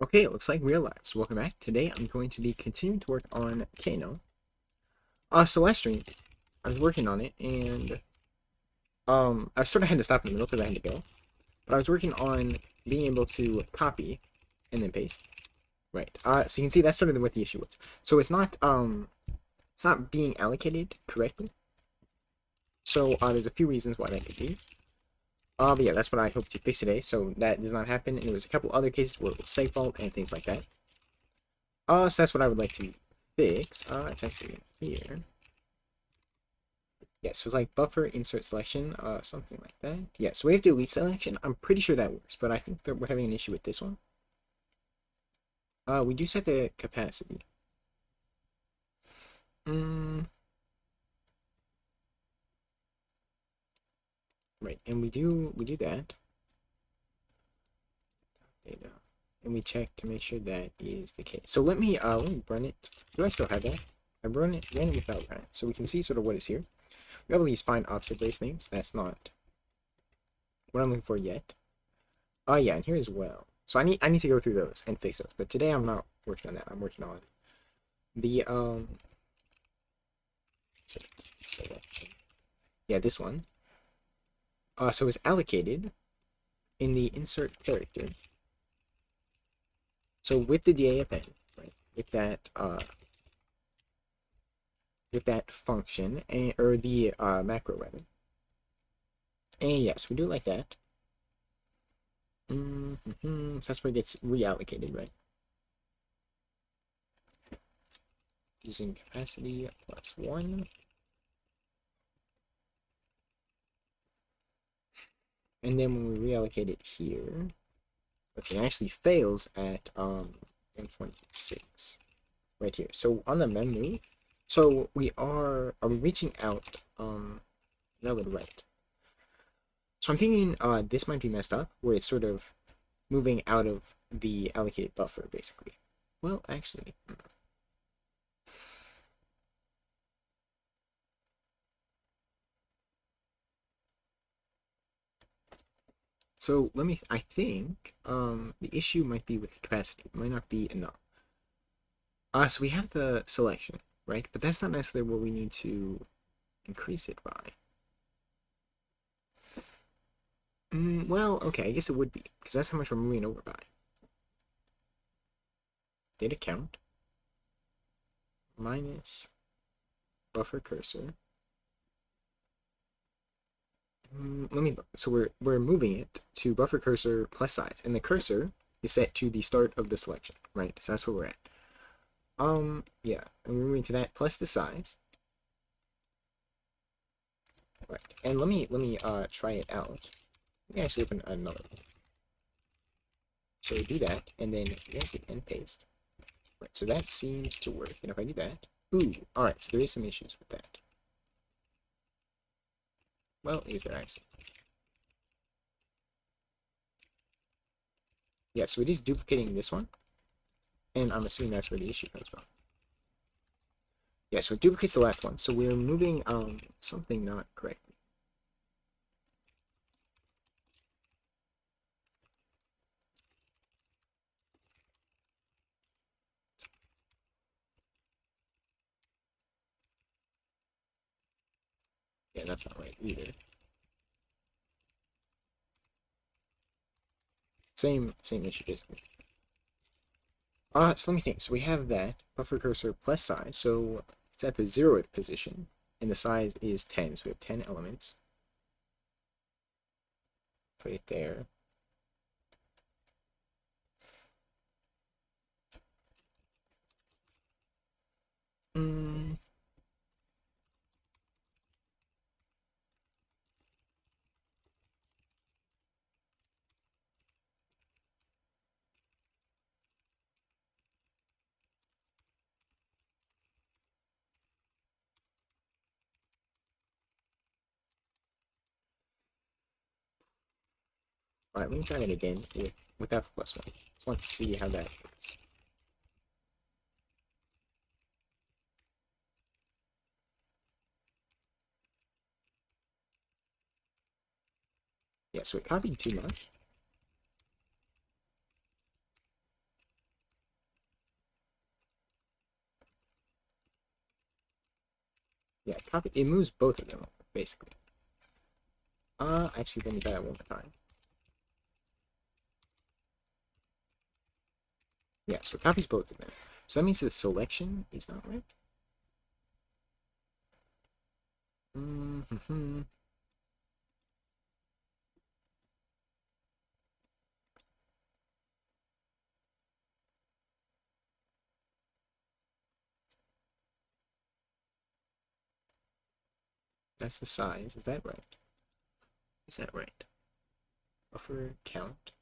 Okay, it looks like we're live. So welcome back. Today I'm going to be continuing to work on Kano. So last stream I was working on it and I sort of had to stop in the middle because I had to go. But I was working on being able to copy and then paste. Right. So you can see that's sort of what the issue was. So it's not being allocated correctly. So there's a few reasons why that could be. But yeah, that's what I hope to fix today. So that does not happen. And there was a couple other cases where it was save fault and things like that. So that's what I would like to fix. It's actually here. Yes, so it's like buffer insert selection, something like that. Yeah, so we have to delete selection. I'm pretty sure that works, but I think that we're having an issue with this one. We do set the capacity. Right, and we do that. Data. And we check to make sure that is the case. So let me run it. Do I still have that? I ran it without that. So we can see sort of what is here. We have all these find opposite race things. That's not what I'm looking for yet. Oh yeah, and here as well. So I need to go through those and fix those. But today I'm not working on that. I'm working on the selection. Yeah, this one. So it's allocated in the insert character. So with the DAFN, right? With that function and or the macro rather. And yes, we do it like that. So that's where it gets reallocated, right? Using capacity +1. And then when we reallocate it here, let's see, it actually fails at 126 right here. So on the menu, so are we reaching out no to the right. So I'm thinking this might be messed up, where it's sort of moving out of the allocated buffer, basically. Well, actually, so I think the issue might be with the capacity. It might not be enough. So we have the selection, right? But that's not necessarily what we need to increase it by. Well, okay, I guess it would be, because that's how much we're moving over by. Data count minus buffer cursor. Let me look. So we're moving it to buffer cursor plus size, and the cursor is set to the start of the selection, right? So that's where we're at. Yeah, and we're moving to that plus the size. Right, and let me try it out. Let me actually open another one. So do that, and then yank it and paste. Right, so that seems to work. And if I do that, ooh, alright, so there is some issues with that. Well, is there actually? Yeah, so it is duplicating this one, and I'm assuming that's where the issue comes from. Yeah, so it duplicates the last one, so we're moving something not correctly. Yeah, that's not right either. Same issue basically. So let me think. So we have that buffer cursor plus size. So it's at the 0th position, and the size is 10. So we have 10 elements. Put it there. Mm. All right, let me try that again without the plus one. Just want to see how that works. Yeah, so it copied too much. Yeah, copy. It moves both of them basically. Actually, let me try that one more time. Yeah, so it copies both of them. So that means the selection is not right. Mm-hmm. That's the size. Is that right? Is that right? Buffer count.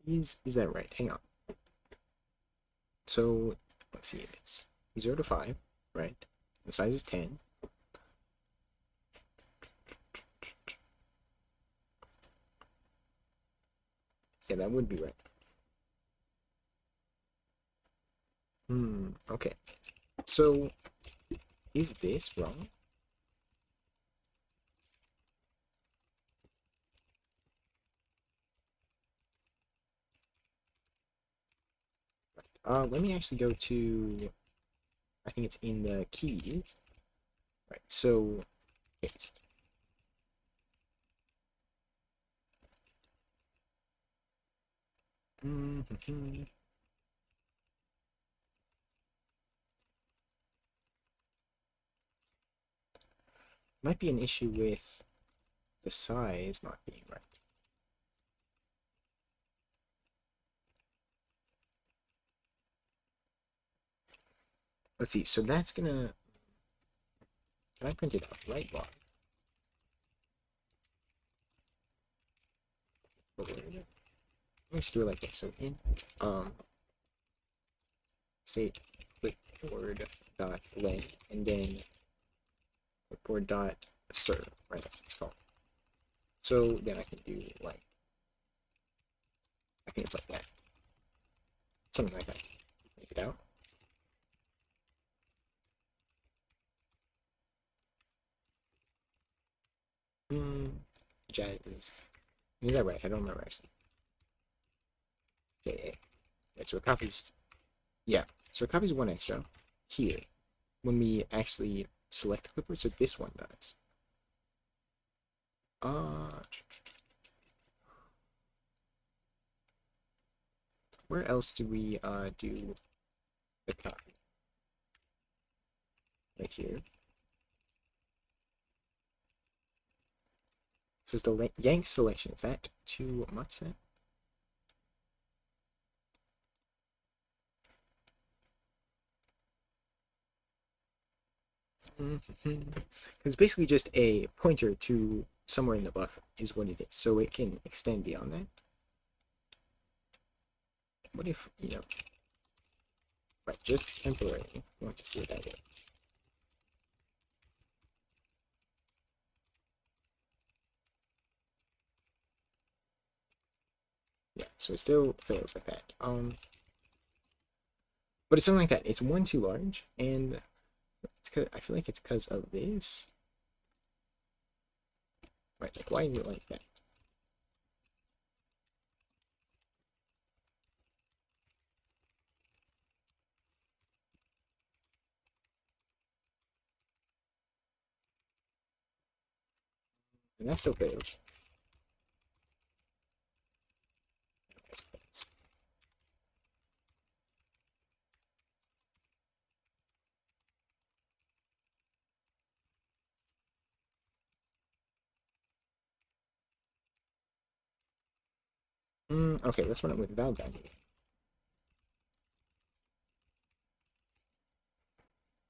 Is that right? Hang on. So let's see if it's 0 to 5, right? The size is 10. Yeah, that would be right. Okay. So is this wrong? Let me actually go to, I think it's in the keys. Right, so paste. Might be an issue with the size not being right. Let's see, so that's gonna, can I print it out? Right bar. Let's do it like this. So int state clipboard dot length and then clipboard dot serve, right? That's what it's called. So then I can do like, I think it's like that. Something like that. Make it out. Jazz. Is that right? I don't remember actually. Okay. Right, so it copies. Yeah. So it copies one extra here when we actually select the clipboard. So this one does. Where else do we do the copy? Right here. So is the yank selection, is that too much then? It's basically just a pointer to somewhere in the buffer is what it is. So it can extend beyond that. What if, right, just temporarily, I want to see what that is. Yeah, so it still fails like that. But it's something like that. It's one too large, and it's I feel like it's because of this. Right, like why is it like that? And that still fails. Okay, let's run it with Valgrind.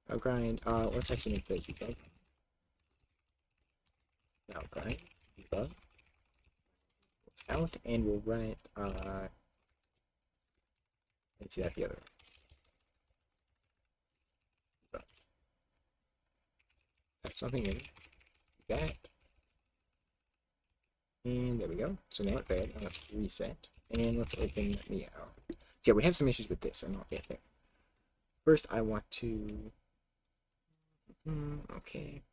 Valgrind, let's actually make the debug. Valgrind, debug. It's out, and we'll run it, let's see that the other. Type something in. That. And there we go. So now it failed. Now let's reset. And let's open the out. So yeah, we have some issues with this, and I'll get there. First, I want to. Okay.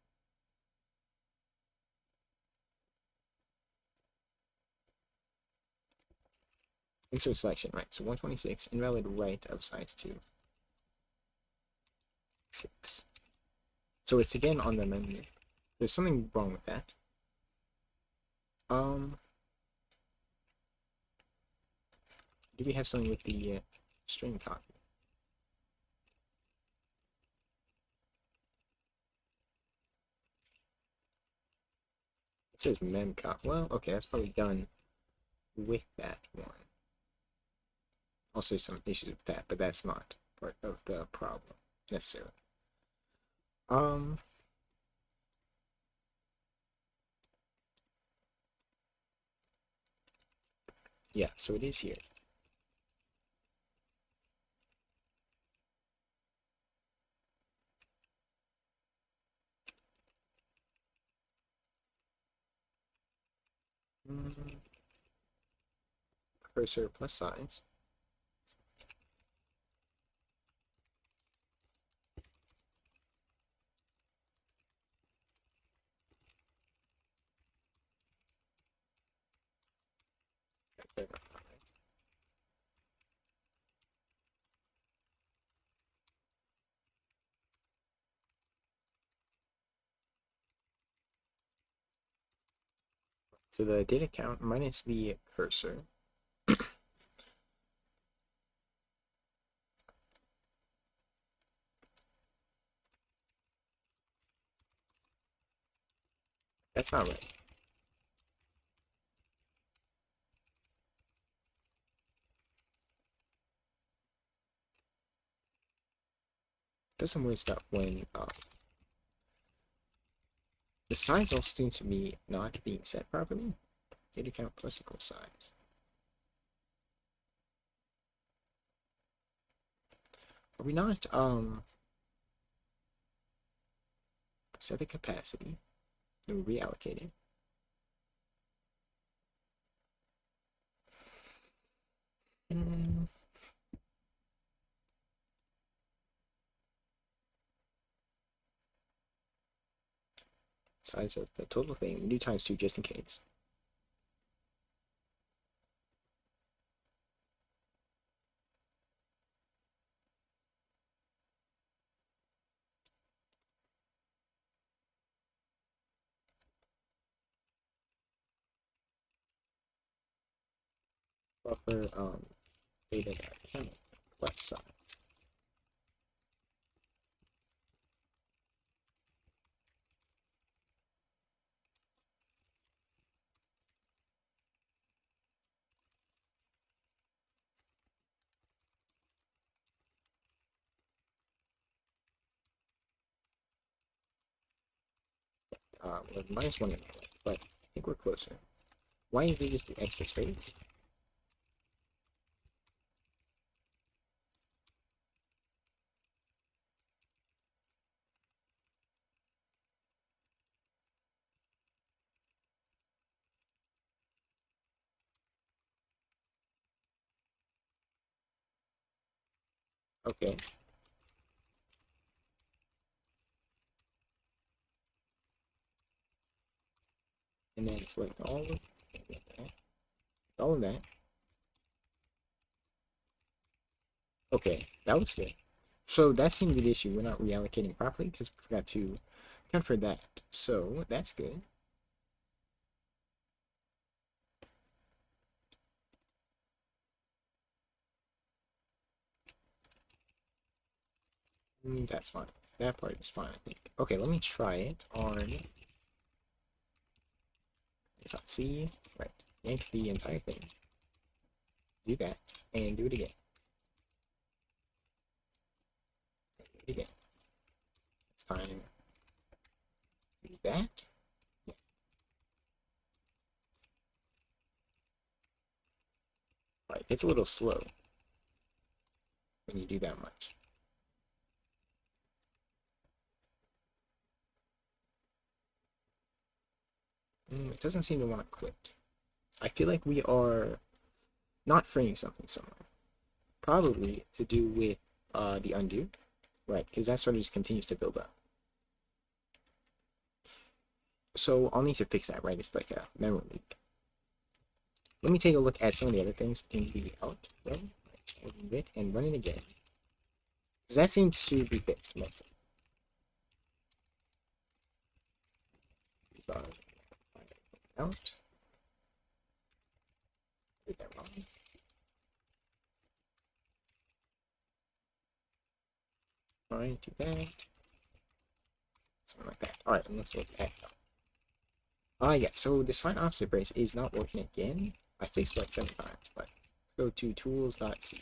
Insert selection, right? So 126, invalid right of size 2. 6. So it's again on the menu. There's something wrong with that. Do we have something with the string copy? It says memcop. Well, okay, that's probably done with that one. Also, some issues with that, but that's not part of the problem necessarily. Yeah, so it is here. Cursor plus size. So the data count minus the cursor. That's not right. Does some weird stuff when the size also seems to be not being set properly. Data count plus equal size. Are we not set the capacity? Then we reallocate it. Size of the total thing. We do times 2 just in case. Buffer data count plus size. With -1 in there, but I think we're closer. Why is there just the extra space? Okay. And then select all of that. Okay, that looks good. So that seemed to be the issue. We're not reallocating properly because we forgot to account for that. So that's good. That's fine. That part is fine, I think. Okay, let me try it on. It's on C. Right. Yank the entire thing. Do that. And do it again. Do it again. It's time. Do that. Yeah. Right. It's a little slow when you do that much. It doesn't seem to want to quit. I feel like we are not framing something somewhere. Probably to do with the undo. Right, because that sort of just continues to build up. So I'll need to fix that, right? It's like a memory leak. let me take a look at some of the other things in the out row. Let's remove it and run it again. Does that seem to be fixed mostly? Out. Did that wrong. Alright, do that. Something like that. Alright, and let's look at yeah, so this find opposite brace is not working again. I fixed it like 7 times, but let's go to tools.c.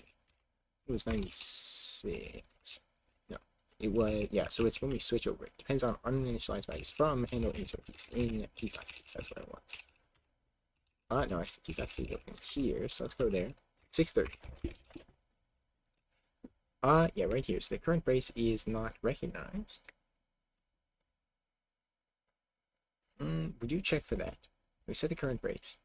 It was 96. No, it was, yeah, so it's when we switch over. It depends on uninitialized values from and or insert keys in keys.c. That's what it was. No, actually, keys.c is open here, so let's go there. 630. Yeah, right here. So the current brace is not recognized. Would you check for that? We set the current brace.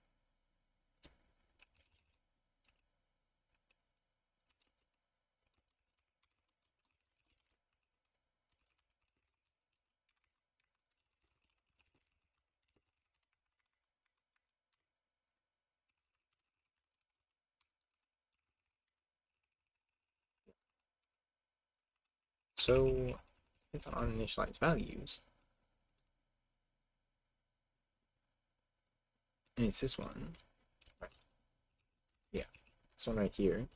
So it's on uninitialized values. And it's this one. Right. Yeah, this one right here.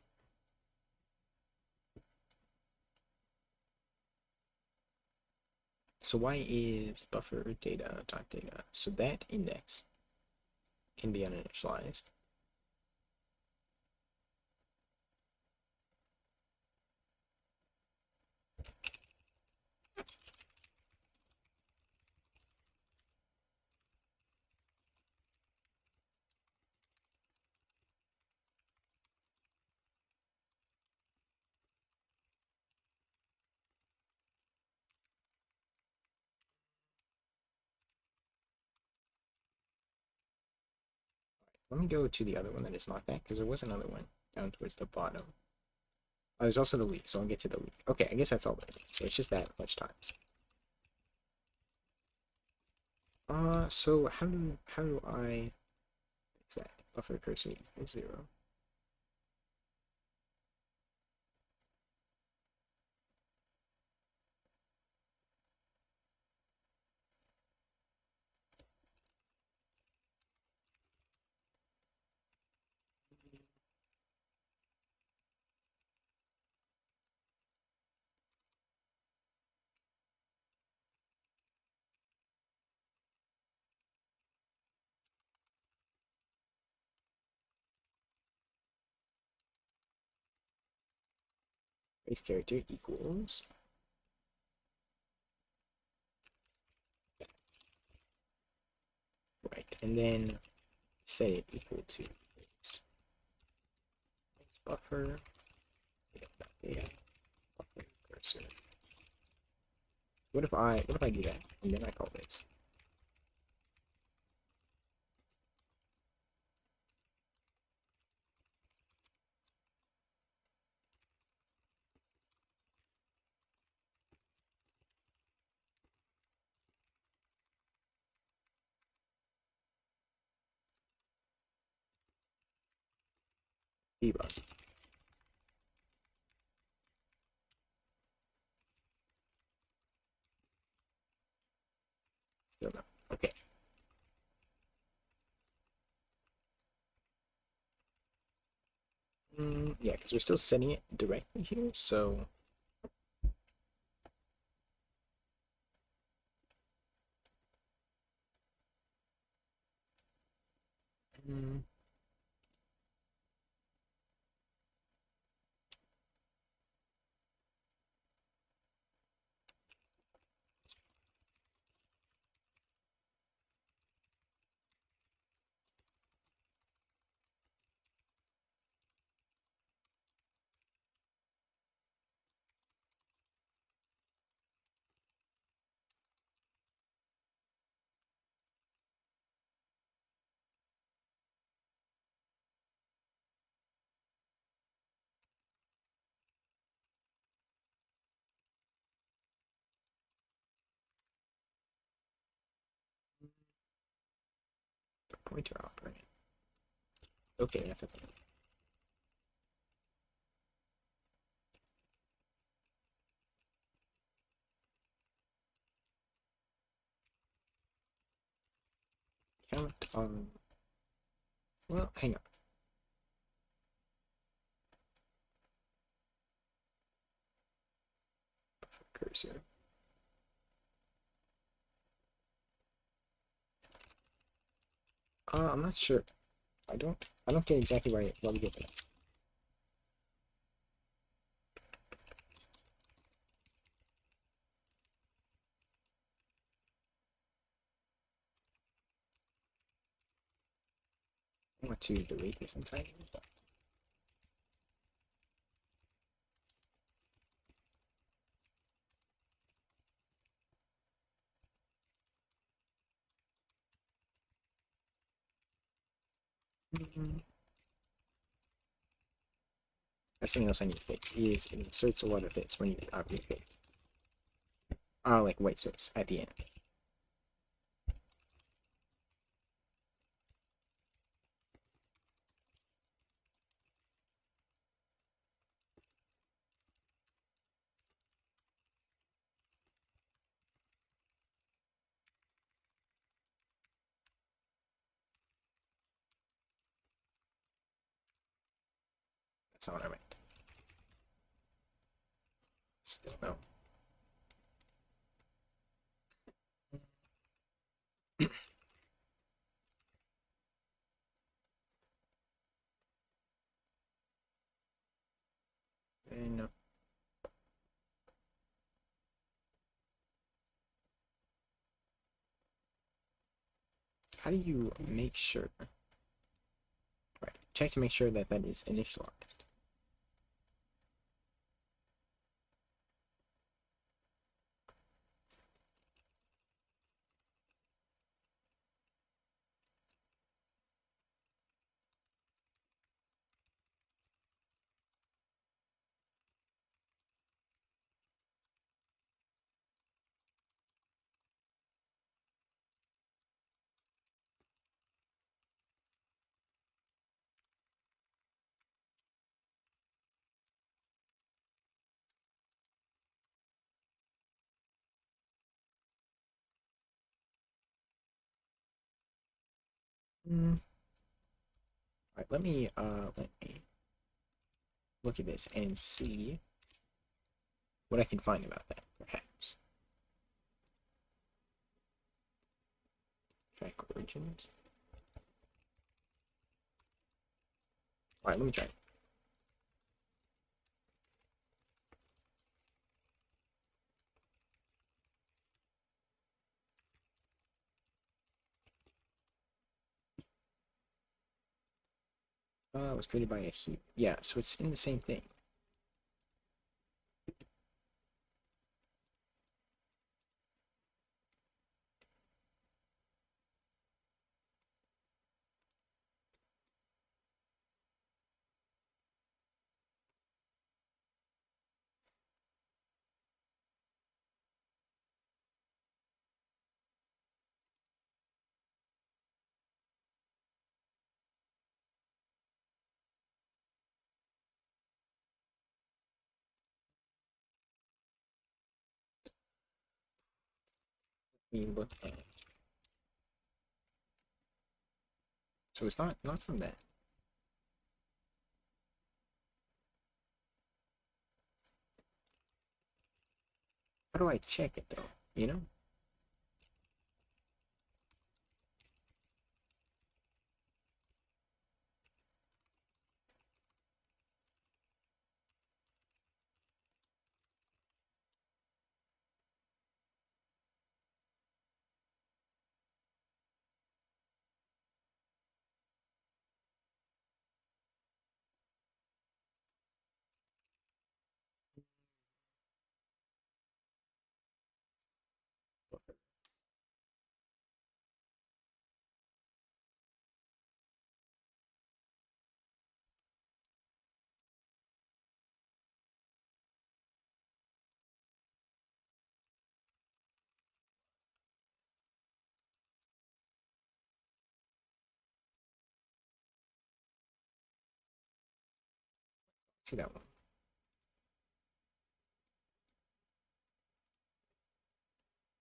So why is buffer data dot data? So that index can be uninitialized. Let me go to the other one that is not that, because there was another one down towards the bottom. Oh, there's also the leak, so I'll get to the leak. Okay, I guess that's all that it is. So it's just that much times. So how do I fix that? Buffer cursor is 0. Base character equals, right, and then set it equal to buffer data buffer cursor. What if I do that and then I call this? Debug. Still no. Okay. Yeah, because we're still setting it directly here, so mm, the pointer operator. Okay, that's okay. Count on. Well, hang on. Cursor. I'm not sure. I don't get exactly why we get that. I want to delete this entire. That's something else I need to fix. Is it inserts a lot of this when you copy it. Like white space at the end. That's not what I meant. Still no. No. How do you make sure? Right. Check to make sure that that is initialized. Mm. All right. Let me look at this and see what I can find about that. Perhaps track origins. All right. Let me try. It was created by a heap. Yeah. So it's in the same thing. Let me look at. So it's not from that. How do I check it though? You know? See that one.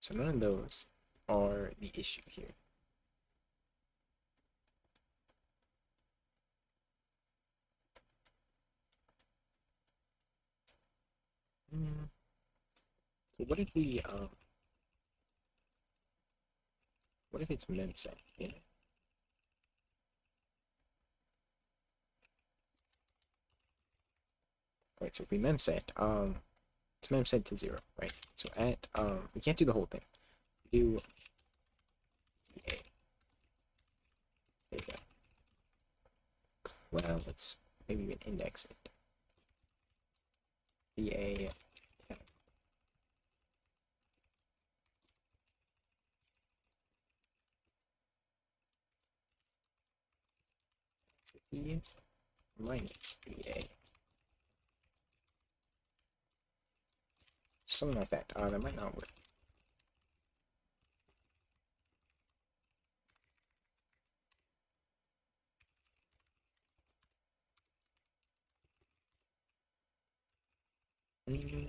So none of those are the issue here. So what if it's memset, you know? Right, so if we memset, it's memset to 0, right? So at, we can't do the whole thing. Do a. There you go. Well, let's maybe even index it. A. B minus BA. Something like that. That might not work.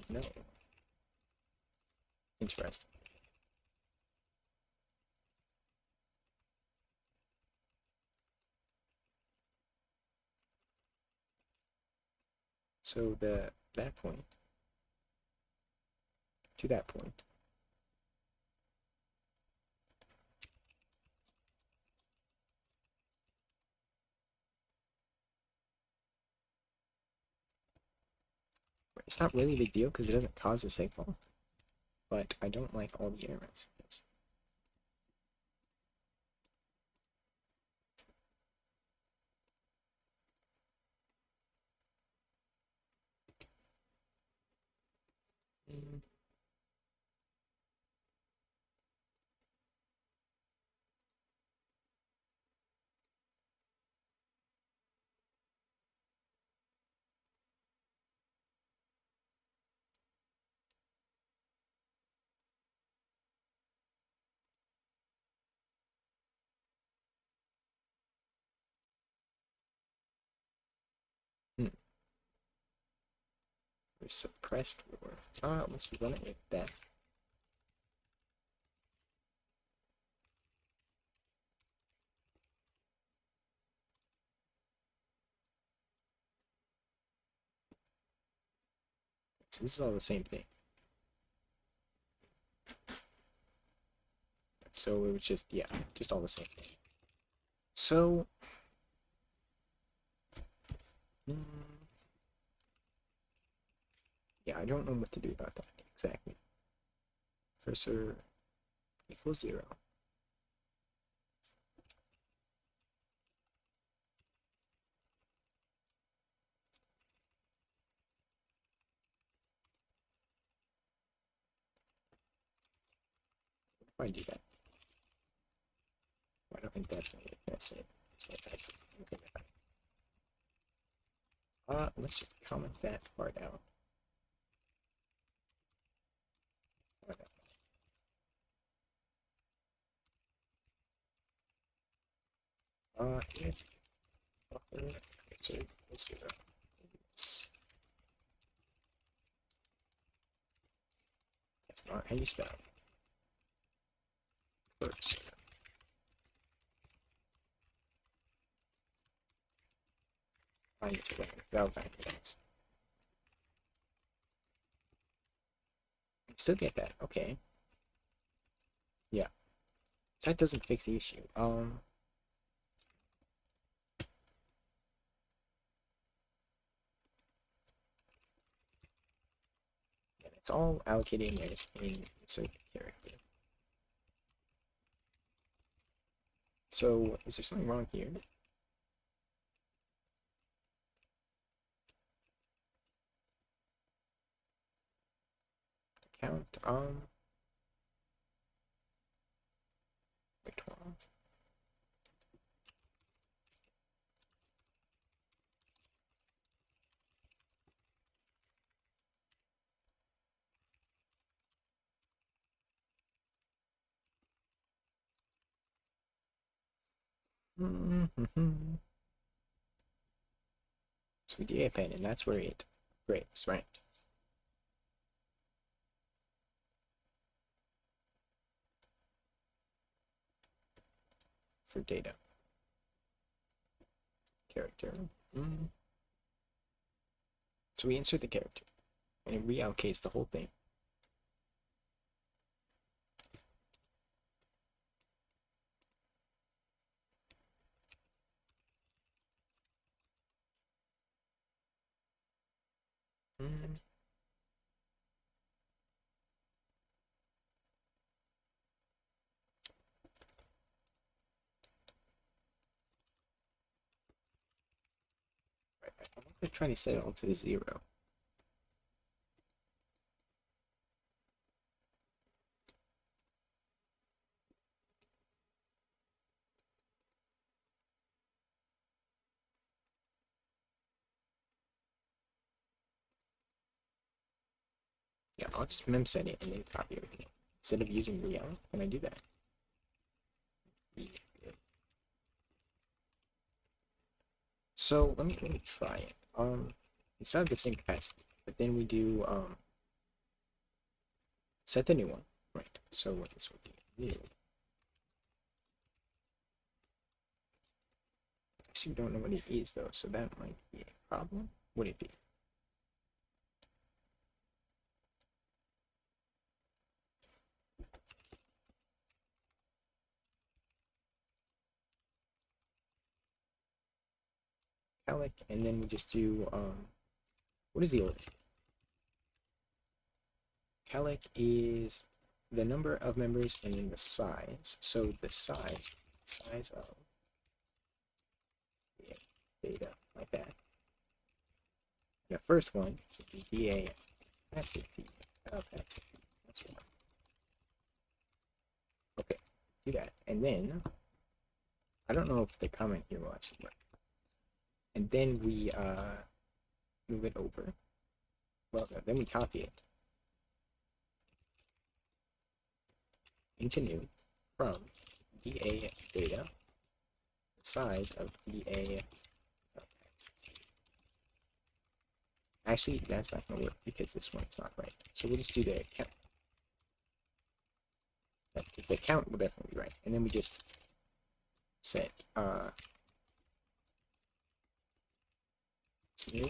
No. Interesting. So that point to that point. It's not really a big deal because it doesn't cause a segfault, but I don't like all the error messages. Hmm. There's suppressed war. Let's run it with that. So this is all the same thing. So it was just, yeah, just all the same thing. So, yeah, I don't know what to do about that exactly. Cursor equals 0. If I do that, I don't think that's going to be necessary. So let's actually think about it. Let's just comment that part out. If buffer cursor equals 0, that's not how you spell cursor. I need to run valve things. Still get that, okay. Yeah. So that doesn't fix the issue. It's all allocated in there in insert character. So is there something wrong here? Count wait, hold on. So So we DFN, and that's where it breaks, right? For data. Character. So we insert the character, and it reallocates the whole thing. Mm. Right. I think they're trying to set it all to 0. Yeah, I'll just memset it and then copy everything. Instead of using real, can I do that? So let me try it. It's not the same capacity, but then we do set the new one. Right. So what this would be new. I actually don't know what it is though, so that might be a problem. Would it be? Calec, and then we just do what is the order? Calec is the number of members and then the size. So the size of the data, like that. The first one should be DA capacity. Capacity. That's one. Okay, do that. And then, I don't know if the comment here will actually work. And then we move it over. Well, no, then we copy it into new from DA data, size of DA. Actually, that's not going to work because this one's not right. So we'll just do the count. Because the count will definitely be right. And then we just set new.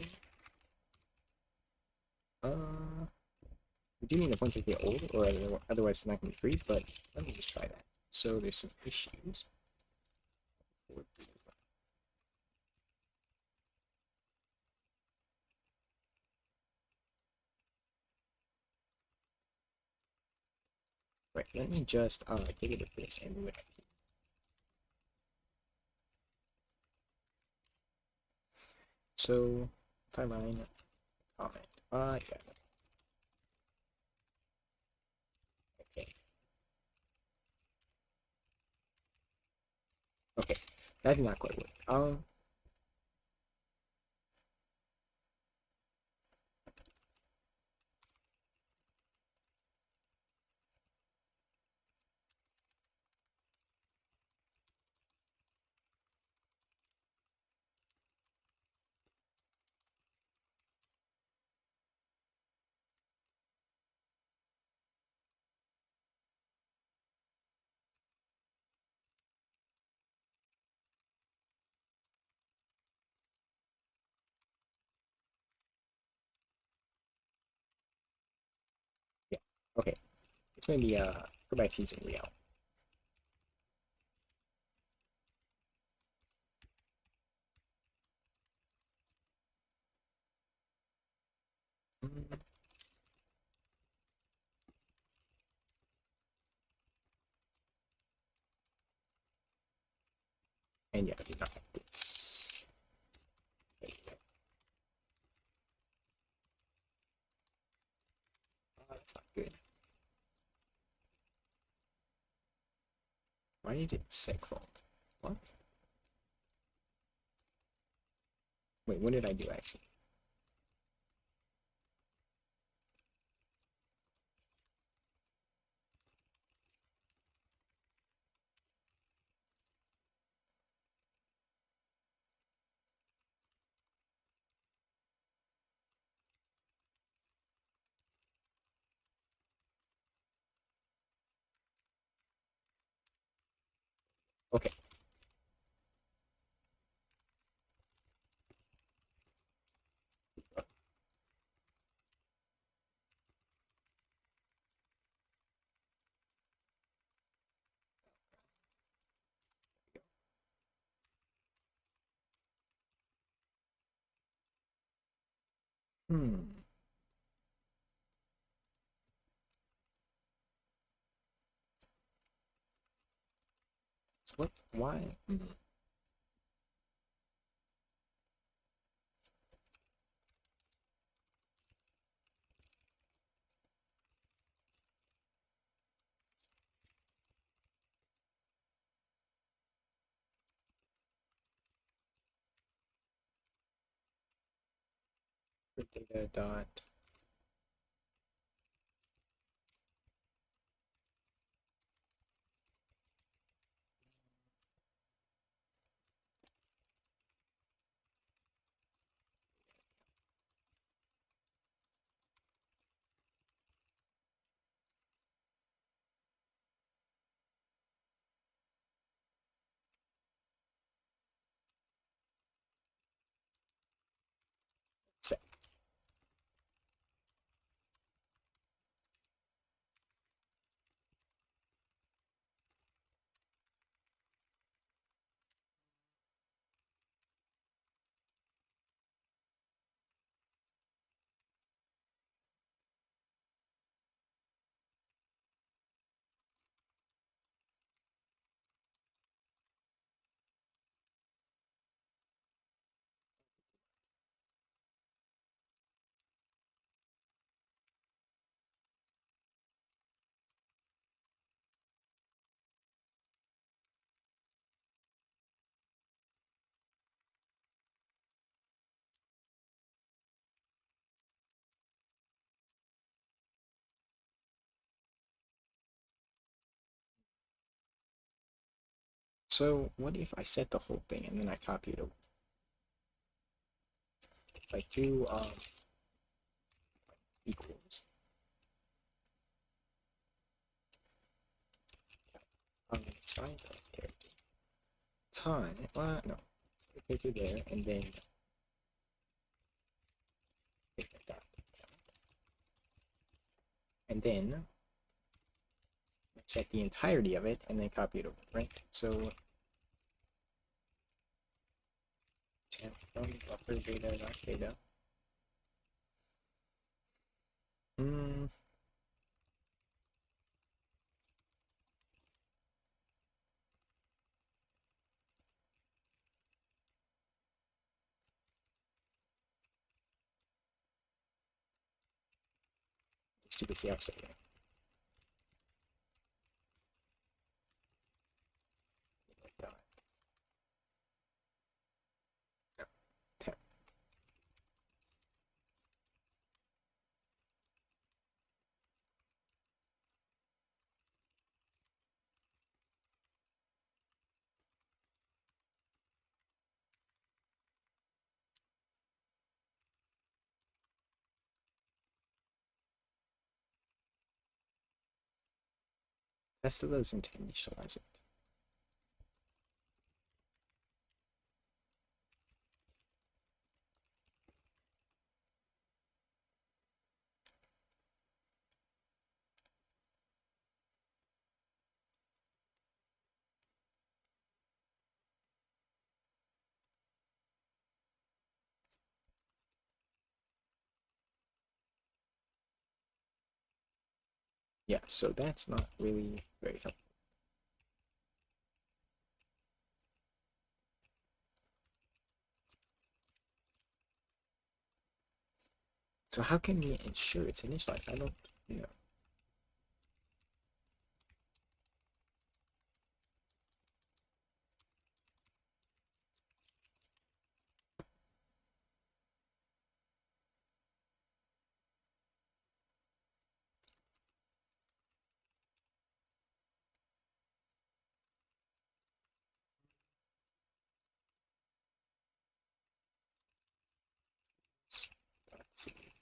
We do need a bunch of the old, or otherwise it's not going to be free, but let me just try that. So there's some issues. Right, let me just get rid of this and move it up here. So, timeline, comment. Yeah. Okay. Okay, that did not quite work. Yeah. Okay. Let's maybe go back to using real. And yeah, we got this. There you go. Oh, that's not good. Why did it segfault? What? Wait, what did I do actually? Okay. Hmm. So what? Why? Data dot. Set. So what if I set the whole thing and then I copy it over? Like do equals size of character time. No, character there, and then and then set the entirety of it and then copy it over, right? So temp from buffer data dot data. Hmm. Stupid the opposite way. Like that. No. Temp. That still doesn't initialize it. Yeah, so that's not really very helpful. So how can we ensure it's initialized? I don't know. Let's see.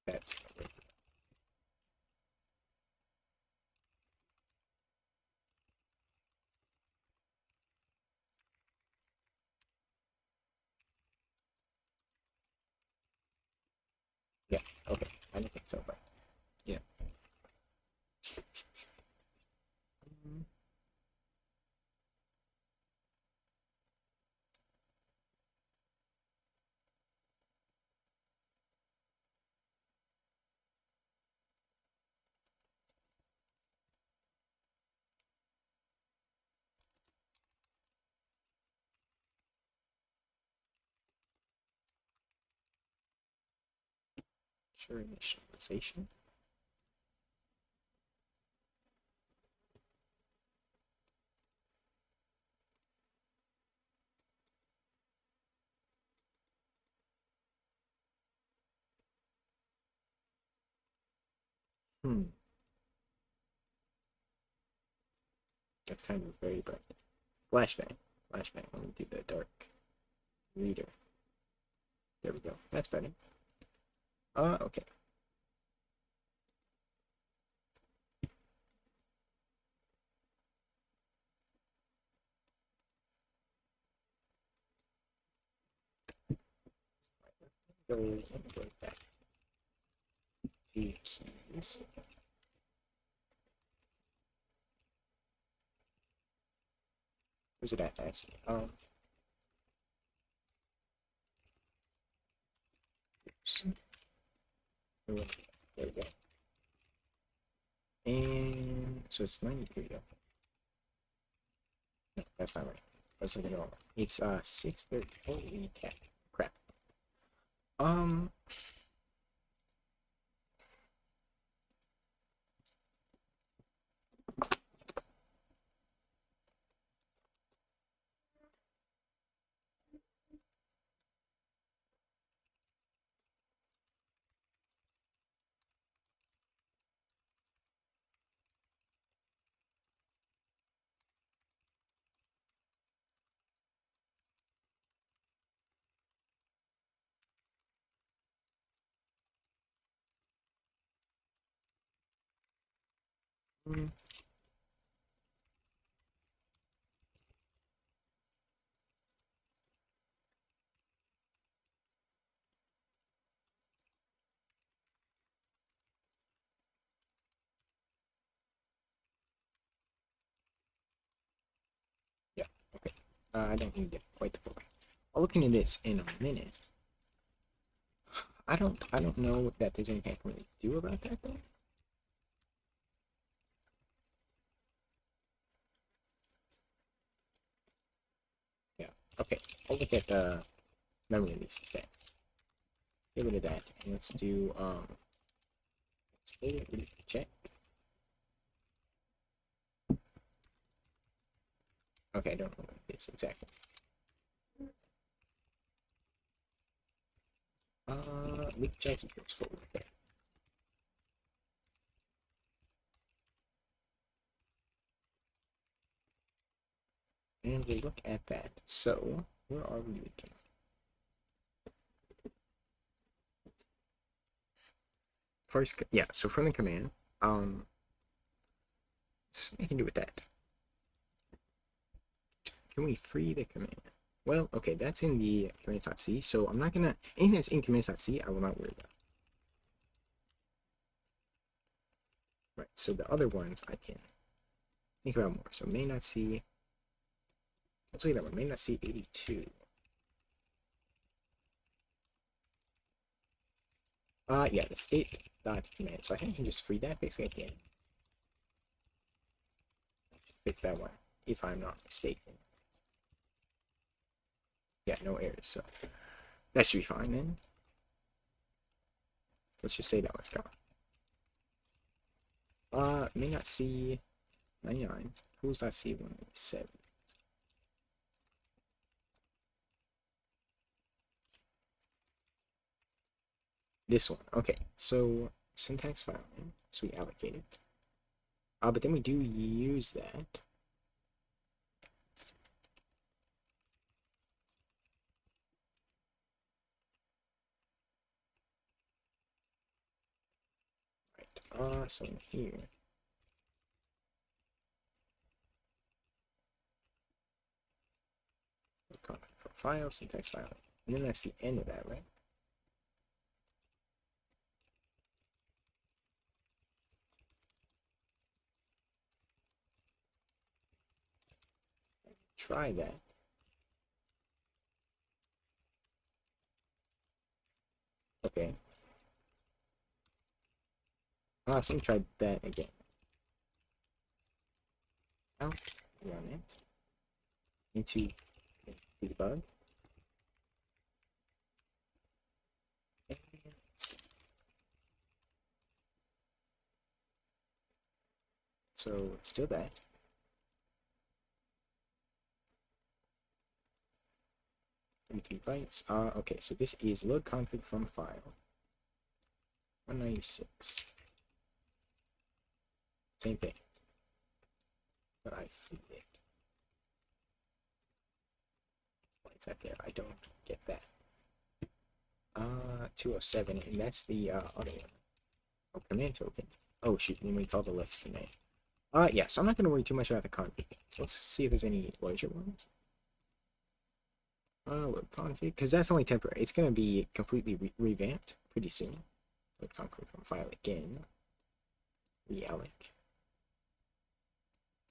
That's yeah. Okay, I don't think so, but yeah. Sure, initialization. Hmm. That's kind of very bright. Flashbang. Flashbang. Let me do the dark reader. There we go. That's better. Okay. Go back to keys. Where's it at actually? Oops. There we go. And so it's 93 though. No, that's not right. Let's look at it all. It's 630. Holy crap. Um mm, yeah, okay. I don't need it quite the full. I'll look into this in a minute. I don't know that there's anything I can really do about that though. Yeah. Okay. I'll look at the memory release instead. Get rid of that. And let's do check. Okay, I don't know what it is exactly. Luke Jackson goes forward there. And we look at that. So, where are we looking? Parse, yeah, so from the command, something I can do with that. Can we free the command? Well, okay, that's in the commands.c, so I'm not gonna, anything that's in commands.c, I will not worry about. Right, so the other ones I can think about more. So main.c, let's look at that one, main.c 82. Yeah, the state dot command. So I think I can just free that basically again. Fix that one, if I'm not mistaken. Yeah, no errors, so that should be fine then. Let's just say that one's gone. May not see 99. Who's not see 197? This one. Okay, so syntax file name. So we allocate it. But then we do use that. So in here, from file, syntax file, and then that's the end of that, right? Try that. Okay. So let me try that again. Now, run it into debug. So still that. Three bytes. Okay, so this is load config from file. 196. Same thing. But I feed it. Why is that there? I don't get that. 207, and that's the audio. Oh, command token. Oh shoot, when we call the Lex command. Yeah, so I'm not gonna worry too much about the config. So let's see if there's any larger ones. Load config, because that's only temporary. It's gonna be completely revamped pretty soon. Load config from file again. Realloc.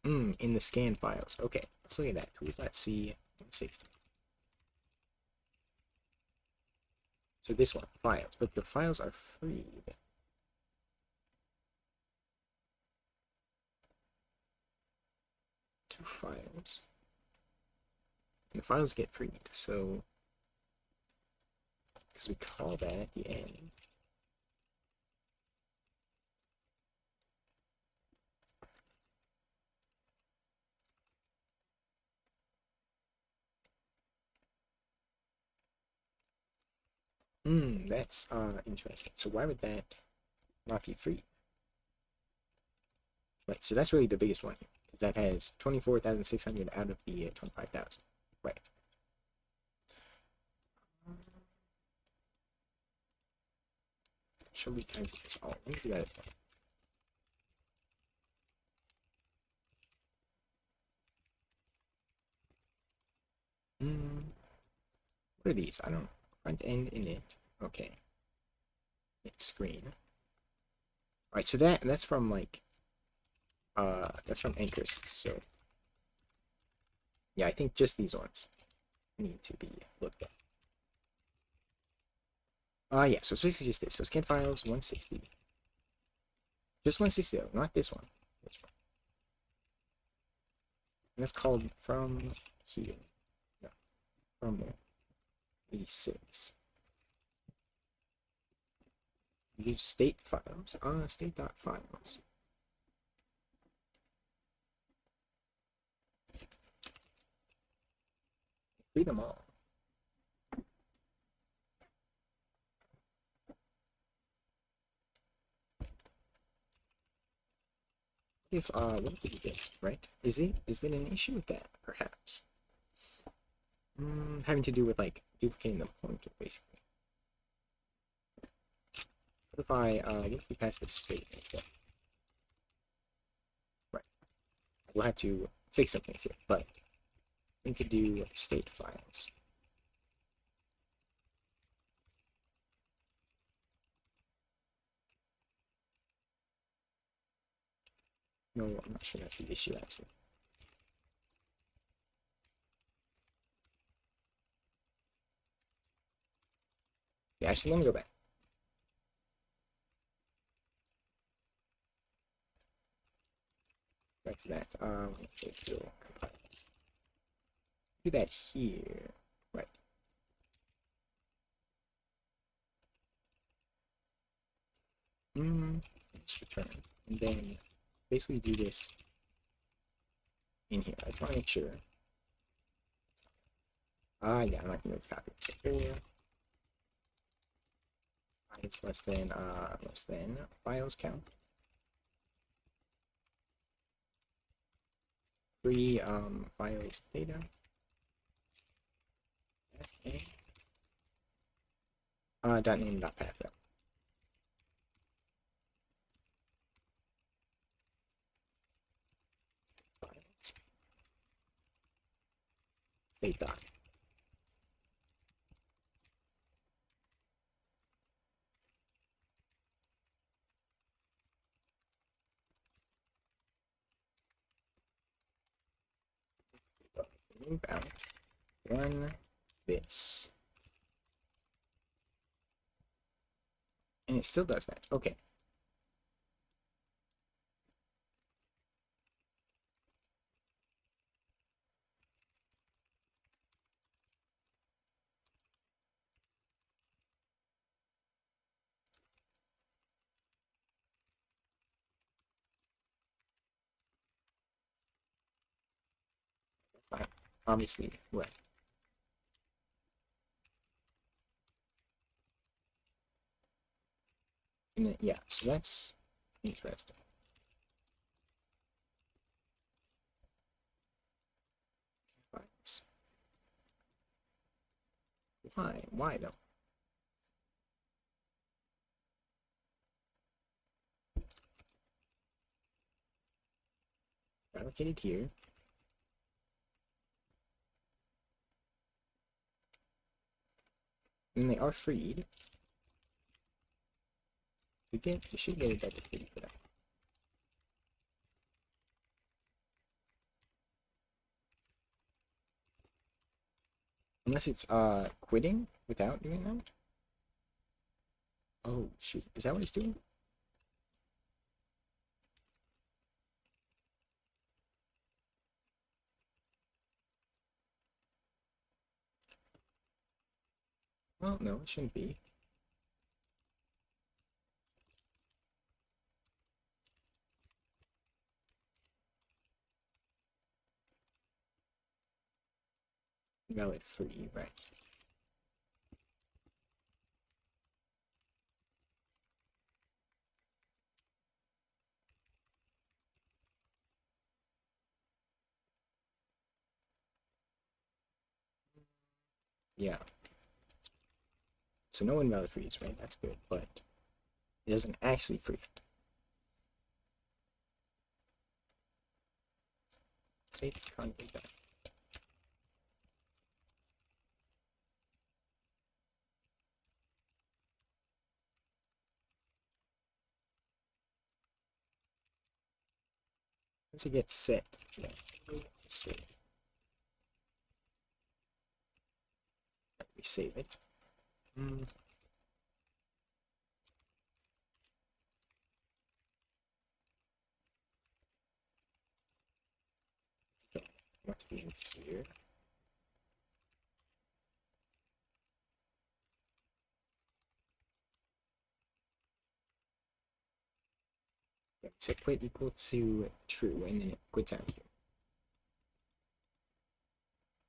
In the scan files. Okay, let's look at that. Tools.c 160. So this one, files, but the files are freed. Two files. And the files get freed, so because we call that at the end. That's interesting. So why would that not be free? Right, so that's really the biggest one here, because that has 24,600 out of the 25,000. Right. Show me kinds of this. Oh, let me do that as well. What are these? I don't. Front end init. Okay. It's screen. Alright, so that's from like that's from anchors. So yeah, I think just these ones need to be looked at. Yeah, so it's basically just this. So scan files 160. Just 160 though, not this one. This one. And that's called from here. No, from there. 86. Use state files. State.files. Free them all. What if we do this, right? Is there an issue with that, perhaps? Having to do with like duplicating the pointer, basically. What if we pass this state instead? Right. We'll have to fix some things here, but we could do state files. No, I'm not sure that's the issue actually. Yeah, actually, let me go back. Back to that. Actually, still compiles. Do that here. Right. Just return. And then basically do this in here. I just want to make sure. Yeah, I'm not gonna copy it. So 4 it's less than files count. Free files data. Okay. .name.path though. they die. Move out. Run this. And it still does that. Okay. That's not obviously right. And then, yeah, so that's interesting. Why? Why though? Allocated here. And they are freed. We should get a double free for that. Unless it's quitting without doing that. Oh shoot, is that what he's doing? Well, no, it shouldn't be. Valid free, right? Yeah. So no invalid freeze, right? That's good, but it doesn't actually free it. Save convert that. Once it gets set, yeah, save. We save it. So, want to be in here. Set quit equal to true, and then it quits out here.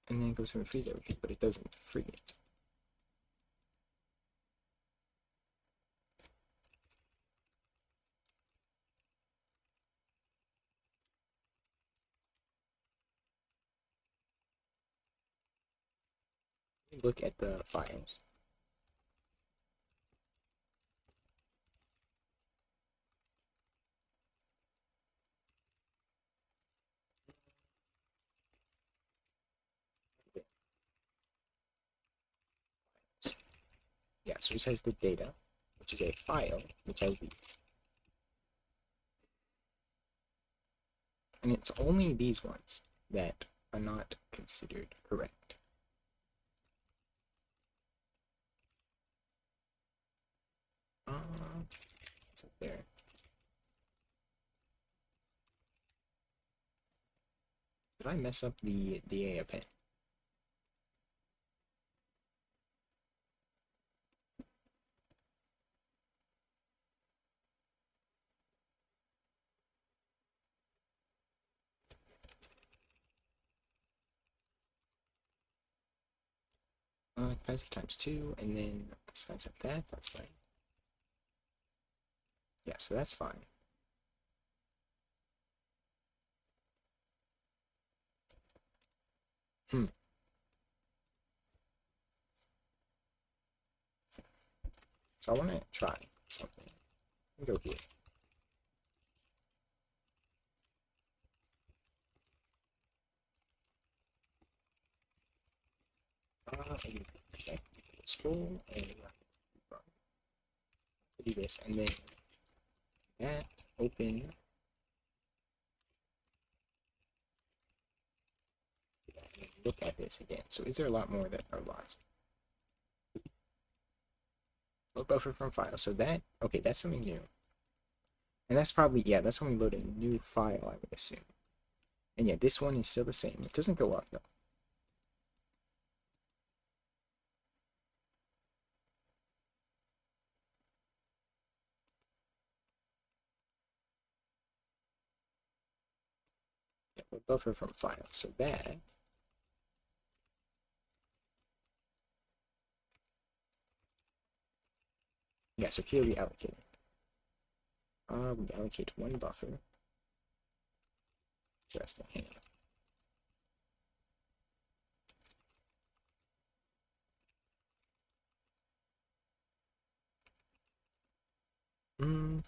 And then it goes and freeze everything, but it doesn't free it. Look at the files. Yeah, so it has the data, which is a file, which has these. And it's only these ones that are not considered correct. What's up there? Did I mess up the append? Capacity times 2, and then size up that, that's fine. Yeah, so that's fine. So I want to try something. Go here. Check scroll and do this, and then that open. Look at this again. So is there a lot more that are lost? Load buffer from file. So that, okay, that's something new. And that's probably, yeah, that's when we load a new file, I would assume. And yeah, this one is still the same. It doesn't go up though. Yeah, load buffer from file. So that, yeah, so here we allocate. We allocate one buffer. Interesting. Hang on.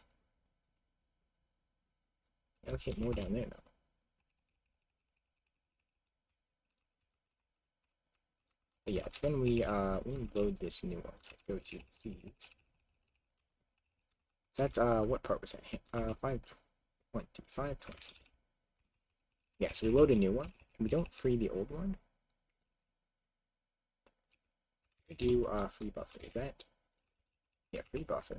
Allocate more down there though. But yeah, it's when we load this new one. So let's go to keys. So that's what part was that? 520. 520. Yeah, so we load a new one. And we don't free the old one. We do free buffer. Is that? Yeah, free buffer.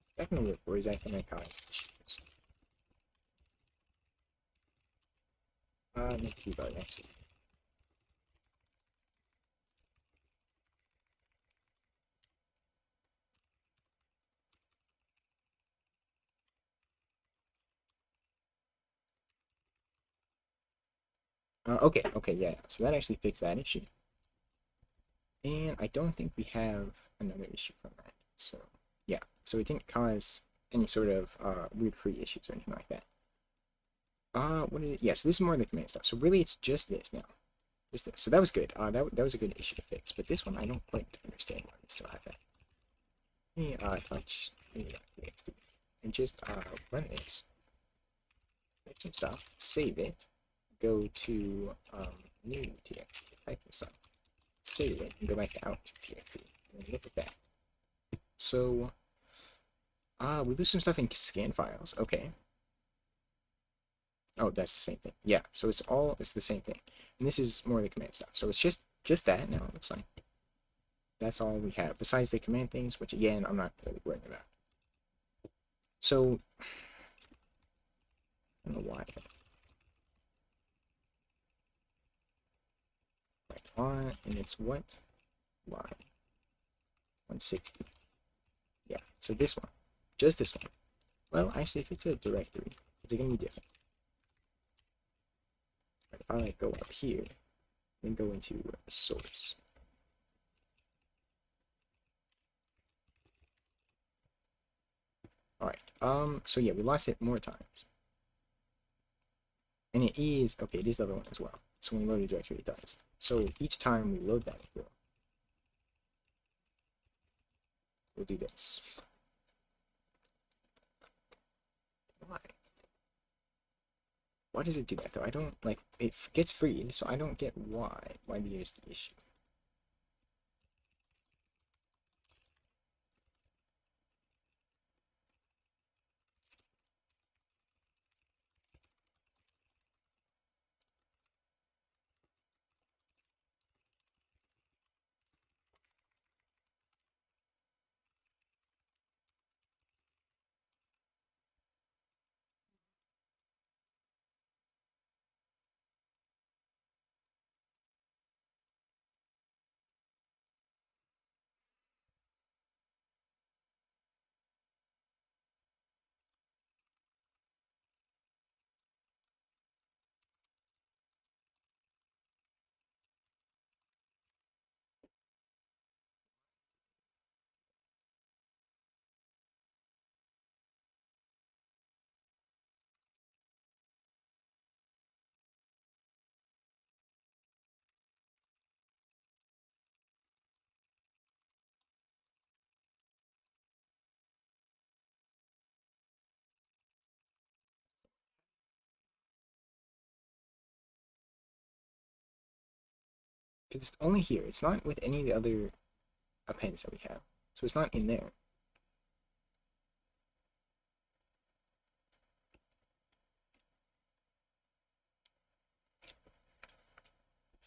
Is that gonna work, or is that gonna cause issues? Make debug actually. Okay, yeah. So that actually fixed that issue. And I don't think we have another issue from that. So yeah, so it didn't cause any sort of weird free issues or anything like that. What is it? Yeah, so this is more of the command stuff. So really it's just this now. Just this. So that was good. That was a good issue to fix. But this one I don't quite understand why we still have that. Let me touch and just run this. Make some stuff, save it, go to new txt, type some stuff, save it, and go back to out txt, and look at that. So, we lose some stuff in scan files. Okay. Oh, that's the same thing. Yeah. So it's the same thing, and this is more of the command stuff. So it's just that now. It looks like that's all we have besides the command things, which again I'm not really worrying about. So I don't know why. Right, and it's what? Line 160. Yeah. So this one, just this one. Well, actually, if it's a directory, is it gonna be different? Right, if I like go up here, then go into source. All right. So yeah, we lost it more times, and it is okay. It is the other one as well. So when we load a directory, it does. So each time we load that, we'll do this. Why? Why does it do that though? I don't like it gets free, so I don't get why. Why there's the issue. Because it's only here. It's not with any of the other appends that we have. So it's not in there.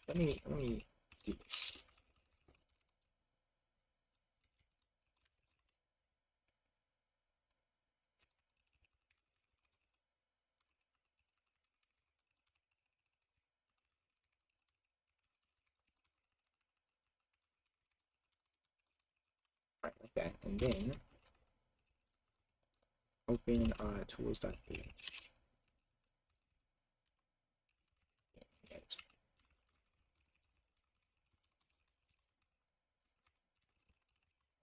Let me do this. Right, like that. And then open tools.ph.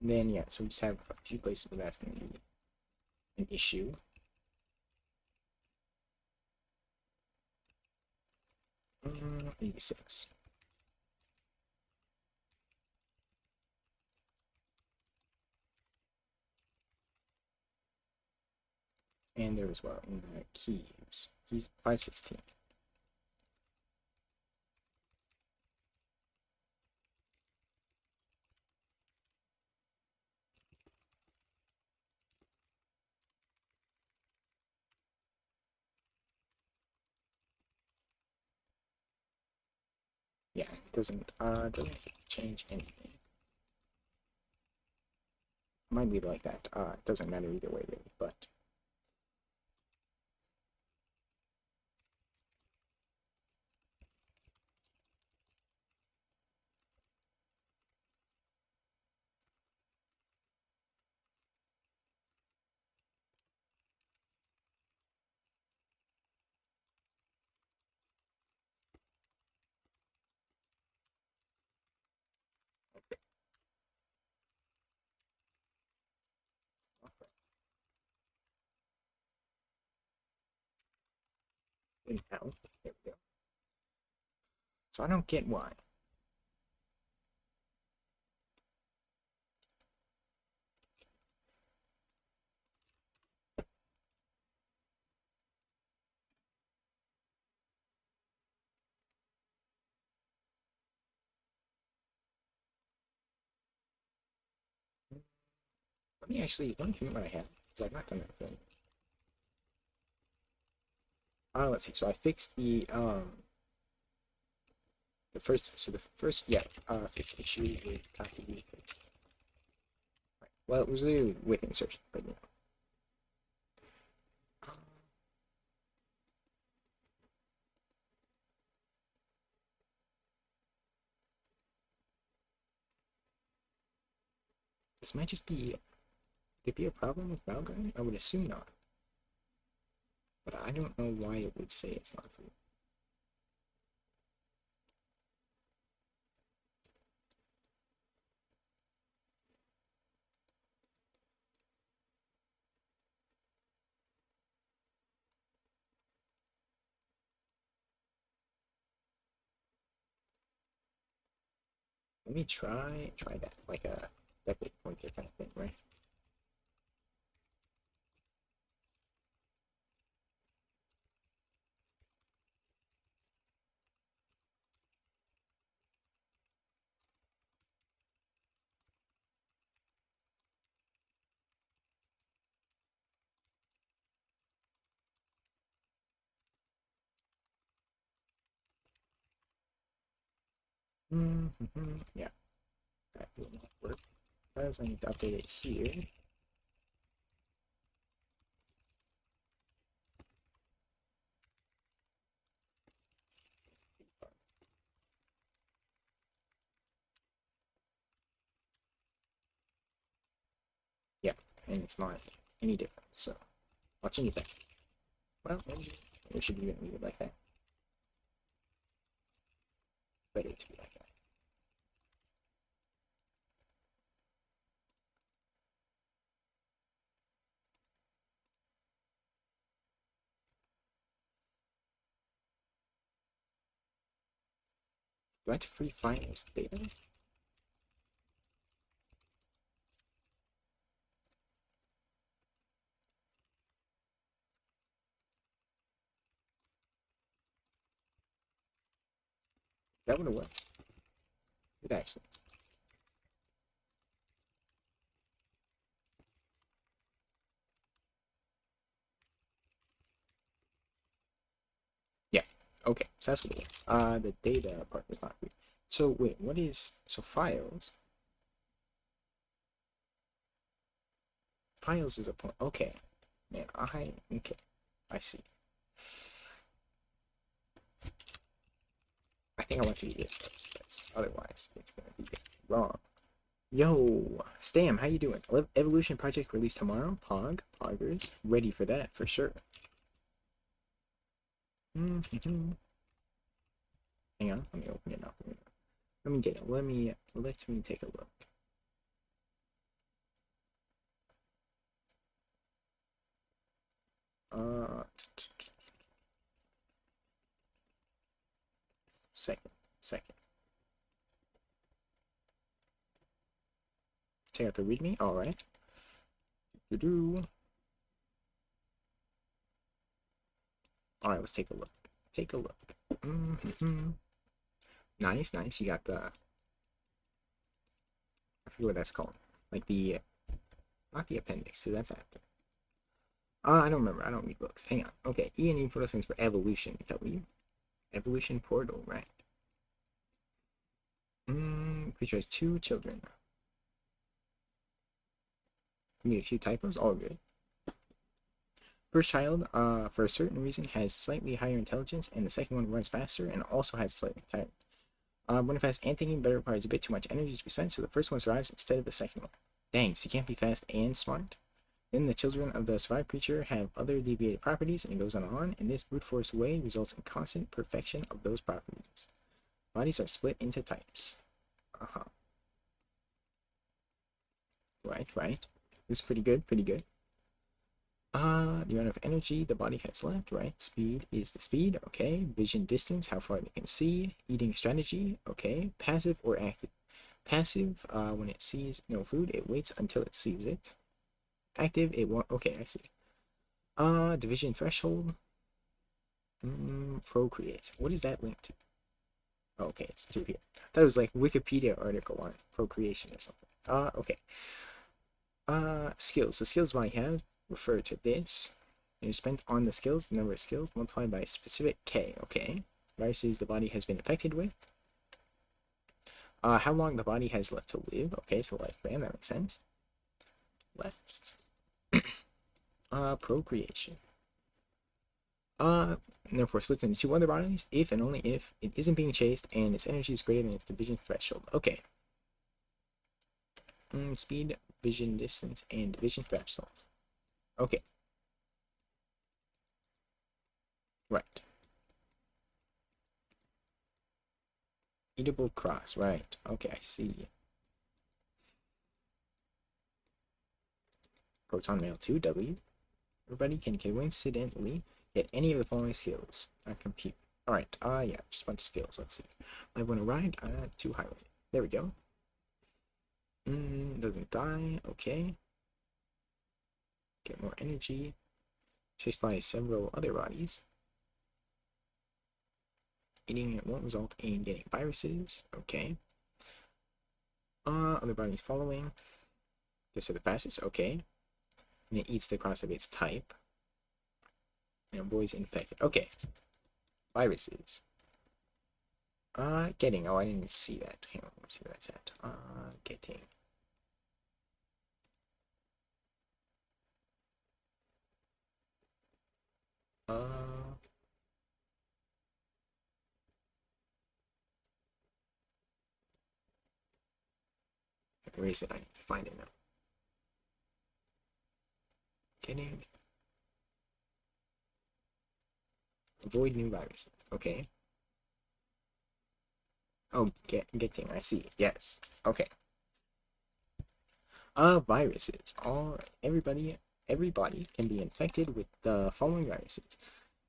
And then yeah, so we just have a few places where that's going to be an issue. Mm, 86. And there as well in the keys. Keys 516. Yeah, it doesn't change anything. I might leave it like that. It doesn't matter either way really, but okay. And now, there we go. So I don't get why. Let me commit what I have, because I've not done that thing. Let's see, so I fixed fixed issue with copy fixed. Right. Well, it was the with insertion, but you know. This might just be, could it be a problem with Valguard? I would assume not. But I don't know why it would say it's not free. Let me try that, like a decade pointer kind of thing, right? Mm-hmm. Yeah, that will not work. Because I need to update it here. Yeah, and it's not any different. So watch anything. Well, maybe it should be leave it like that. Better to be like that. Do I have to free-find this data? Is that what it was? It actually. Yeah. Okay. So that's what it is. The data part was not weird. So wait, what is so files? Files is a point. Okay. Man, okay. I see. I think I want to do this though, because otherwise it's gonna be wrong. Yo, Stam, how you doing? Evolution project released tomorrow. Poggers, ready for that for sure. Hang on, let me open it up. Let me get it. Let me take a look. Uh, second. Check out the README. All right. All right, let's take a look. Take a look. Nice, nice. You got the, I forget what that's called. Like the, not the appendix. So that's after. I don't remember. I don't read books. Hang on. Okay, E&E put us in for evolution. W. Evolution portal, right? Creature has 2 children. Made a few typos. All good. First child, for a certain reason, has slightly higher intelligence, and the second one runs faster and also has slightly higher. When fast and thinking better requires a bit too much energy to be spent, so the first one survives instead of the second one. Dang, so you can't be fast and smart? Then the children of the survived creature have other deviated properties, and it goes on, and this brute force way results in constant perfection of those properties. Bodies are split into types. Uh-huh. Right. This is pretty good, pretty good. The amount of energy the body has left, right? Speed is the speed, okay. Vision distance, how far they can see. Eating strategy, okay. Passive or active. Passive, when it sees no food, it waits until it sees it. Active, it won't, okay, I see. Division threshold. Procreate. What is that linked to? Oh, okay, it's 2 here. I thought it was like Wikipedia article on procreation or something. Okay. Skills. The skills body has refer to this. You're spent on the skills, the number of skills multiplied by a specific K. Okay. Viruses the body has been infected with. How long the body has left to live. Okay, so lifespan, that makes sense. Left. Procreation. And therefore splits into 2 other bodies if and only if it isn't being chased and its energy is greater than its division threshold. Okay. Speed, vision distance, and division threshold. Okay. Right. Eatable cross, right. Okay, I see. Proton mail 2, W. Everybody can coincidentally get any of the following skills. Compute. Alright, yeah, just a bunch of skills. Let's see. I want to ride, 2 highway. There we go. Doesn't die, okay. Get more energy. Chased by several other bodies. Eating it won't result in getting viruses, okay. Other bodies following. This is the fastest, okay. And it eats the cross of its type. And avoids infected. Okay. Viruses. Getting. Oh, I didn't see that. Hang on, let's see where that's at. Getting. Where is it? I need to find it now. Getting. Avoid new viruses. Okay. Oh, getting. I see. Yes. Okay. Viruses. Alright. Everybody can be infected with the following viruses.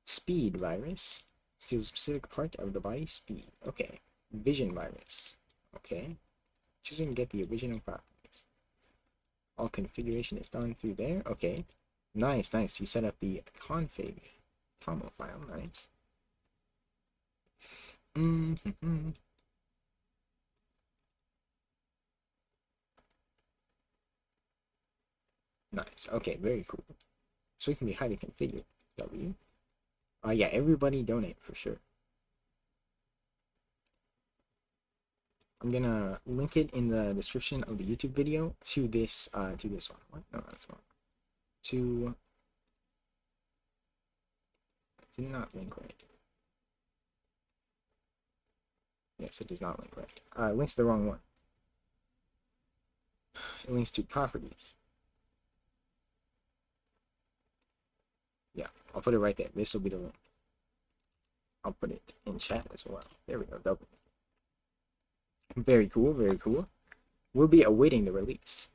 Speed virus. Steals a specific part of the body's speed. Okay. Vision virus. Okay. Children get the original properties. All configuration is done through there. Okay. Nice, nice. You set up the config TOML file. Nice. Nice. Okay, very cool. So it can be highly configured. W. Yeah, everybody donate for sure. I'm gonna link it in the description of the YouTube video to this one. What? No, that's wrong. To did not link right. Yes, it does not link right. It links the wrong one. It links to properties. Yeah, I'll put it right there. This will be the link. I'll put it in chat as well. There we go. Double. Very cool. Very cool. We'll be awaiting the release.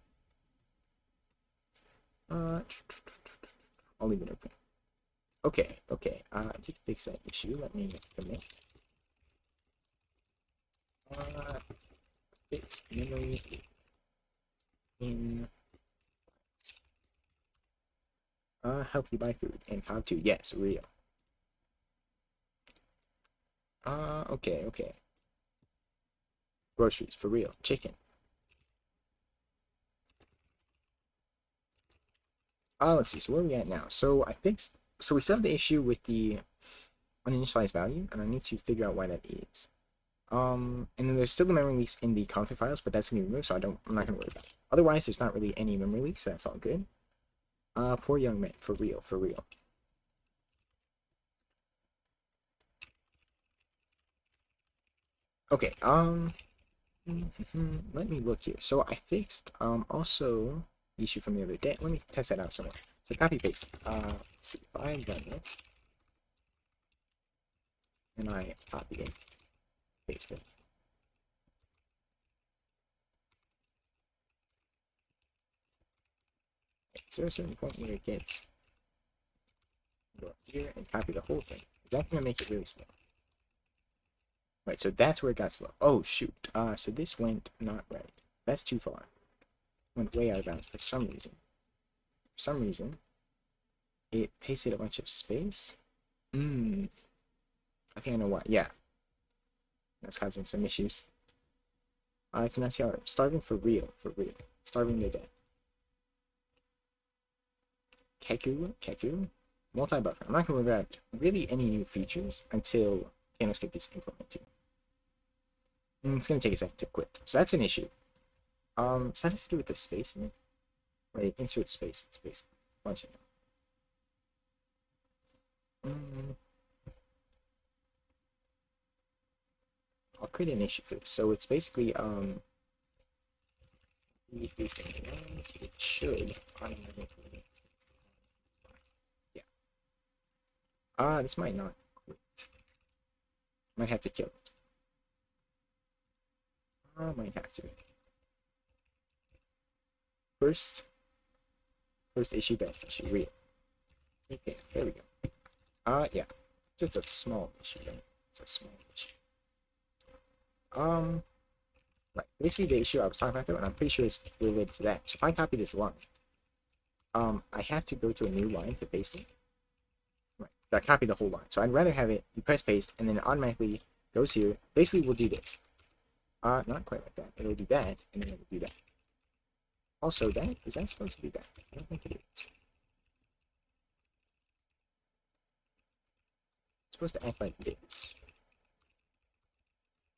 I'll leave it open. Okay. Okay. To fix that issue, let me commit. Fix memory in. Help you buy food and Cobb 2. Yes, real. Okay, okay. Groceries, for real. Chicken. Let's see. So where are we at now? So we still have the issue with the uninitialized value, and I need to figure out why that is. And then there's still the memory leaks in the config files, but that's gonna be removed, so I'm not gonna worry about it. Otherwise, there's not really any memory leaks, so that's all good. Poor young man, for real, for real. Okay, let me look here. So I fixed, also, the issue from the other day. Let me test that out somewhere. So copy paste. Let's see, if I run this, and I copy it, paste it. Is there a certain point where it gets, go up here and copy the whole thing? Is that gonna make it really slow? Right, so that's where it got slow. Oh, shoot. So this went not right. That's too far. Went way out of bounds for some reason. For some reason, it pasted a bunch of space. I think I know why. Yeah. That's causing some issues. I cannot see how I'm starving for real. For real. Starving to death. Keku. Multi-buffer. I'm not going to regret really any new features until CanoScript is implemented. It's going to take a second to quit. So that's an issue. So that has to do with the spacing. Right, insert space in space. Bunch of I'll create an issue for this. So it's basically these things. It should automatically. Yeah. This might not quit. Might have to kill it. Might have to. First issue, best issue, real. Okay, there we go. Yeah. Just a small issue, right? It's a small issue. Right. Basically the issue I was talking about though, and I'm pretty sure it's related to that. So if I copy this line, I have to go to a new line to paste it. Right. I copy the whole line. So I'd rather have it, you press paste, and then it automatically goes here. Basically we'll do this. Not quite like that. It'll do that, and then it'll do that. Also, is that supposed to be that? I don't think it is. It's supposed to act like this.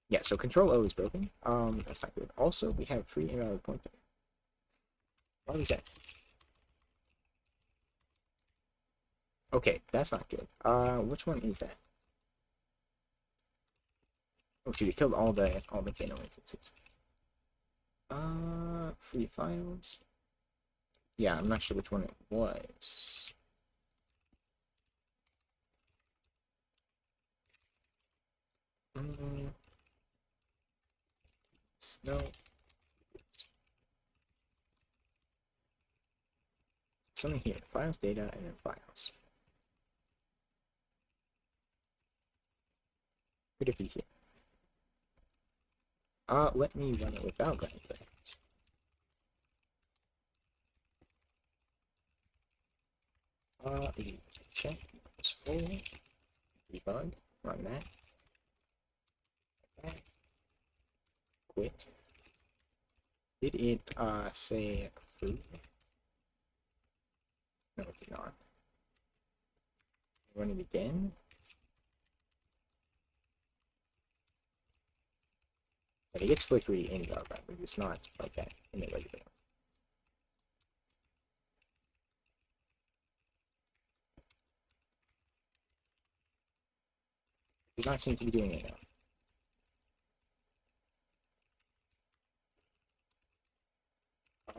Yeah, so Control O is broken. That's not good. Also, we have free invalid pointer. Why was that? Okay, that's not good. Which one is that? Oh shoot, you killed all the Kano instances. Free files. Yeah, I'm not sure which one it was. No. Something here. Files, data, and then files. Could it be here? Let me run it without running things. Check equals full. Debug. Run that. Quit. Did it say food? No, it did not. Run it again. But it gets flickery in Java, but it's not like that in the regular one. It does not seem to be doing it now.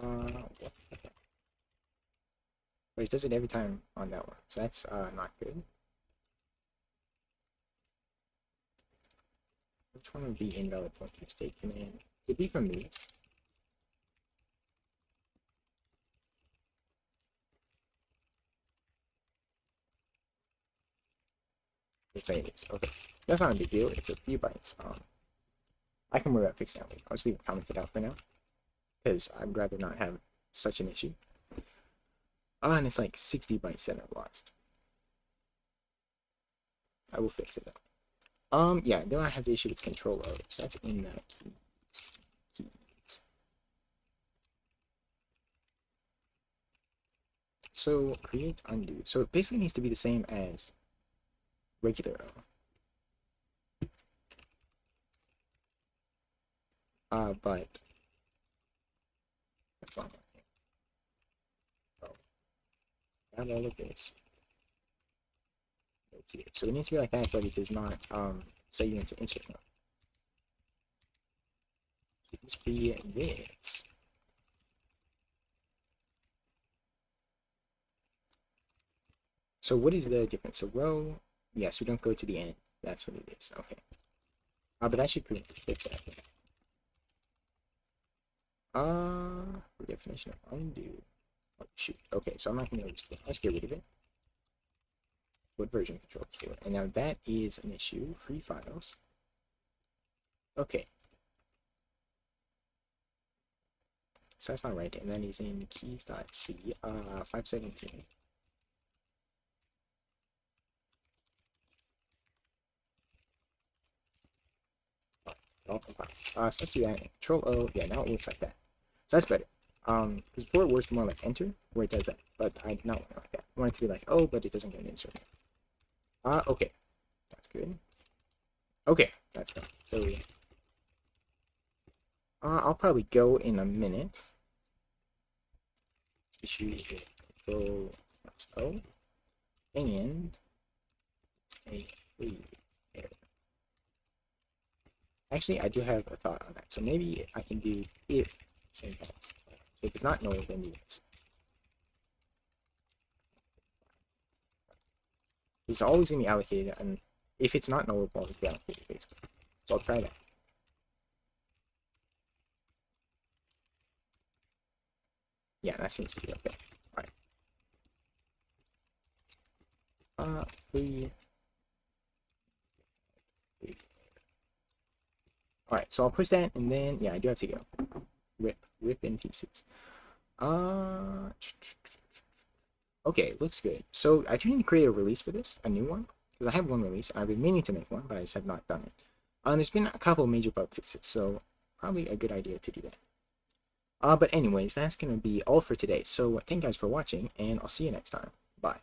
What? Okay. But it does it every time on that one, so that's not good. Which one would be invalid point mistake command? Could be from these. Let's say it is. Okay. That's not a big deal, it's a few bytes. I can worry about fixing that later. I'll just leave it commented out for now. Because I'd rather not have such an issue. And it's like 60 bytes that I've lost. I will fix it though. Yeah, then I have the issue with control O, so that's in the keys. So create undo. So it basically needs to be the same as regular O. But that's wrong. Oh, add all of this. So it needs to be like that, but it does not set you into insert mode. So it needs to be this. So what is the difference? So row, yes, we don't go to the end. That's what it is. Okay. But that should pretty much fix that. Redefinition of undo. Oh shoot. Okay, so I'm not gonna use this. Let's get rid of it. What version control is for? And now that is an issue. Free files. Okay. So that's not right, and that is in keys.c 517. All compiles. So let's do that. Control O. Yeah, now it looks like that. So that's better. Because before it works more like enter, where it does that. But I do not want it like that. I want it to be like, oh, but it doesn't get an insert. Okay. That's good. Okay, that's fine. So I'll probably go in a minute. Issue control that's O. And a free error. Actually, I do have a thought on that. So maybe I can do if syntax. If it's not null, then yes. It's always going to be allocated, and if it's not null, it will always be allocated, basically. So I'll try that. Yeah, that seems to be okay. Alright. Free. Alright, so I'll push that, and then, yeah, I do have to go. Rip in pieces. Okay, looks good. So I do need to create a release for this, a new one, because I have one release. I've been meaning to make one, but I just have not done it. There's been a couple major bug fixes, so probably a good idea to do that. But anyways, that's going to be all for today. So thank you guys for watching, and I'll see you next time. Bye.